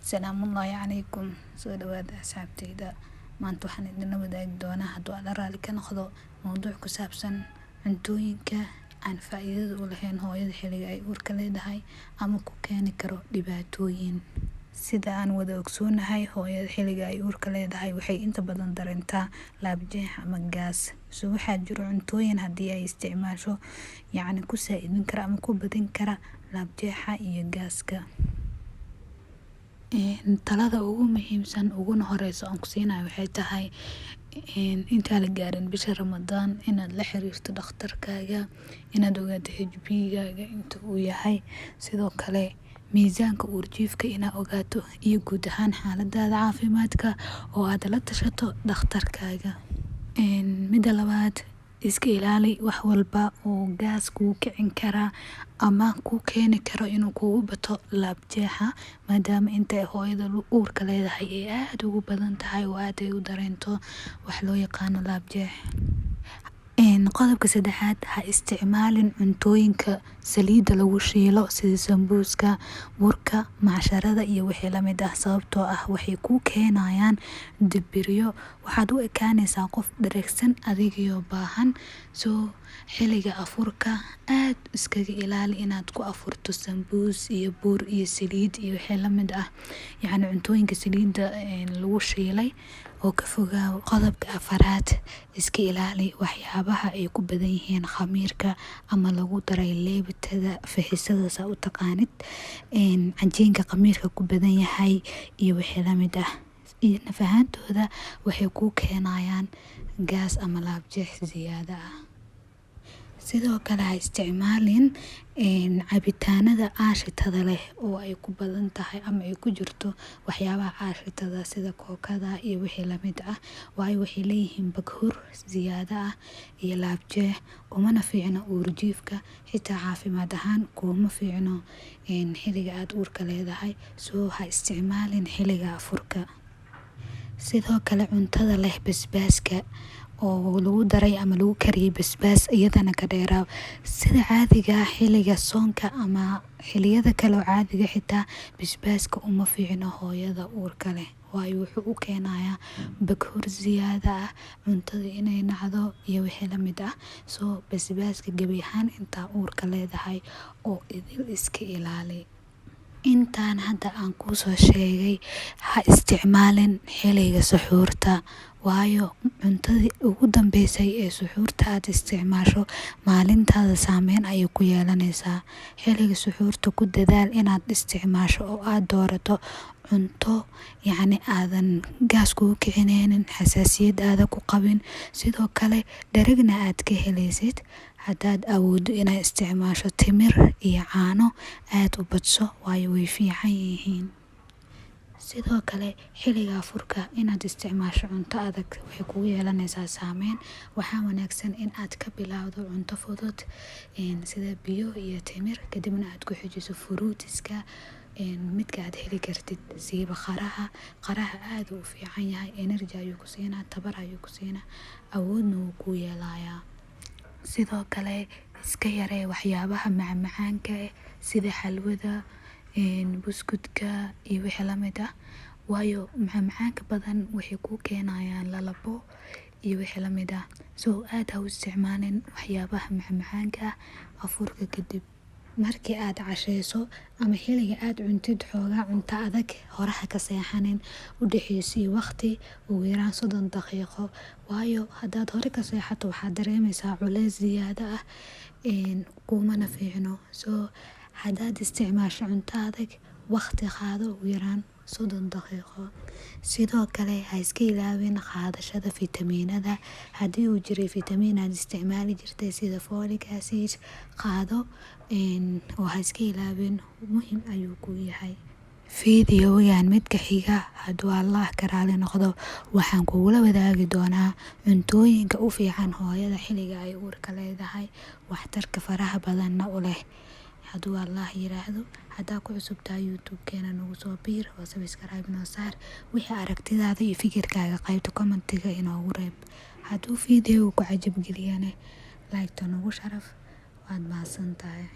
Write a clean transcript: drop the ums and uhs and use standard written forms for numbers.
Salaamullaahi calaykum. Soo dhawaada asxaabtayda. Maanta waxaan idinla wadaagi doonaa hadduu alla raali ka noqdo mowduuc ku saabsan cuntooyinka aan faa'iidada u lahayn hooyada xilliga ay uurka leedahay ama ku keeni karo dhibaatooyin. Sida aan wada ogsoonahay, hooyada xilliga ay uurka leedahay waxay inta badan dareentaa laabjeex ama gaas. Waxaa jiro cuntooyin haddii ay isticmaasho ku saa'idin kara ama ku badin kara laabjeexa iyo gaaska. Talada ugu muhiimsan uguna horeyso aan ku siinayo waxay tahay inta la gaarin bisha Ramadaan inaad la xiriirto dhakhtarkaaga, inaad ogaato HB-gaaga inta uu yahay, sidoo kale miisaanka uurjiifka inaad ogaato iyo guud ahaan xaaladaada caafimaadka oo aad la tashato dhakhtarkaaga. Midda labaad, iska ilaali wax walba oo gaas kuu kicin kara ama kuu keeni karo inuu kugu bato laabjeexa, maadaama inta hooyada uurka leedahay ay aad ugu badan tahay oo aad ay u dareento wax loo yaqaano laabjeex. Qodobka saddexaad, ha isticmaalin cuntooyinka saliidda lagu shiilo sida sambuuska, burka, macsharada iyo wixii la mid ah, sababtoo ah waxay kuu keenayaan dibiryo. Waxaad u ekaanaysaa qof dheregsan adigoo baahan. Xilliga afurka aad iskaga ilaali inaad ku afurto sambuus iyo bur iyo saliid iyo wixii la mid ah, cuntooyinka saliidda lagu shiilay oo ka fogaaw. Qodobka afaraad, iska ilaali waxyaabaha ay ku badan yihiin khamiirka ama lagu daray leebitada, fixisada saa u taqaanid, cajiinka khamiirka ku badan yahay iyo wixii la mid ah. Iyo nafahantooda waxay kuu keenayaan gaas ama laabjeex ziyaada ah. Sidoo kale ha isticmaalin cabitaanada aashitada leh oo ay ku badan tahay ama ay ku jirto waxyaabaha aashitada sida kookada iyo wixii la mid ah, waayo waxay leeyihiin bakhur ziyaada ah iyo laabjeex, umana fiicno uurjiifka, xitaa caafimaad ahaan kuma fiicno xilliga aad uurka leedahay. Ha isticmaalin xilliga afurka. Sidoo kale cuntada leh basbaaska oo lagu daray ama lagu kariyay basbaas iyadana ka dheeraaw. Sida caadiga ah xilliga soonka ama xilliyada kale oo caadiga xitaa basbaaska uma fiicno hooyada uurka leh, waayo wuxuu u keenayaa bakhur ziyaada ah, cuntada inay nacdo iyo wixii la mid ah. Basbaaska gebi ahaan intaa uurka leedahay oo idil iska ilaali. Intaan hadda aan kuu soo sheegay ha isticmaalin xilliga suxuurta, waayo cuntadii ugu dambeysay ee suxuurta aad isticmaasho maalintaada saameyn ayay ku yeelanaysaa. Xilliga suxuurta ku dadaal inaad isticmaasho oo aad doorato cunto aadan gaas kugu kicinaynin, xasaasiyad aada ku qabin, sidoo kale dherigna aad ka helaysid. Haddaad awooddo inaad isticmaasho timir iyo caano, aad u badso, waayo way fiican yihiin. Sidoo kale xilliga afurka inaad isticmaasho cunto adag waxay kugu yeelanaysaa saameyn. Waxaa wanaagsan in aad ka bilowdo cunto fudud sida biyo iyo timir, kadibna aad ku xijiso fruitiska midka aad heli kartid, siiba qaraha aad u fiican yahay, energy ayuu ku siinaa, tabar ayuu ku siinaa, awoodna wuu ku yeelayaa. Sidoo kale iska yaree waxyaabaha macmacaanka sida xalwada, buskudka iyo wixii la mid ah, waayo macmacaanka badan waxay kuu keenayaan lalabo iyo wixii la mid ah. Aad ha u isticmaalin waxyaabaha macmacaanka afurka kadib. Markii aad casheyso ama xilliga aad cuntid xoogaa cunto adag, horaha ka seexanin, u dhaxeysii waqti ugu yaraan 30 daqiiqo, waayo haddaad hore ka seexato waxaad dareemaysaa culays ziyaada ah, kumana fiicno. Haddaad isticmaasho cunto adag, waqti qaado ugu yaraan 30 daqiiqo. Sidoo kale ha iska ilaawin qaadashada fitamiinada. Haddii uu jiray fitamiin aad isticmaali jirtay sida folic acid, qaado oo ha iska ilaawin, muhiim ayuu ku yahay. Fiidiyowyaan midka xiga hadduu Allah ka raali noqdo waxaan kugula wadaagi doonaa cuntooyinka u fiican hooyada xilliga ay uurka leedahay, waxtarka faraha badanna u leh. hadduu Allah yiraahdo. Haddaa ku cusubtahay YouTube-keena nagu soo biir oo subscribe noo saar. Wixii aragtidaada iyo fikirkaaga qaybta commentiga inoogu reeb. Hadduu video ku cajab geliyane like ta nagu sharaf waad mahadsantahay.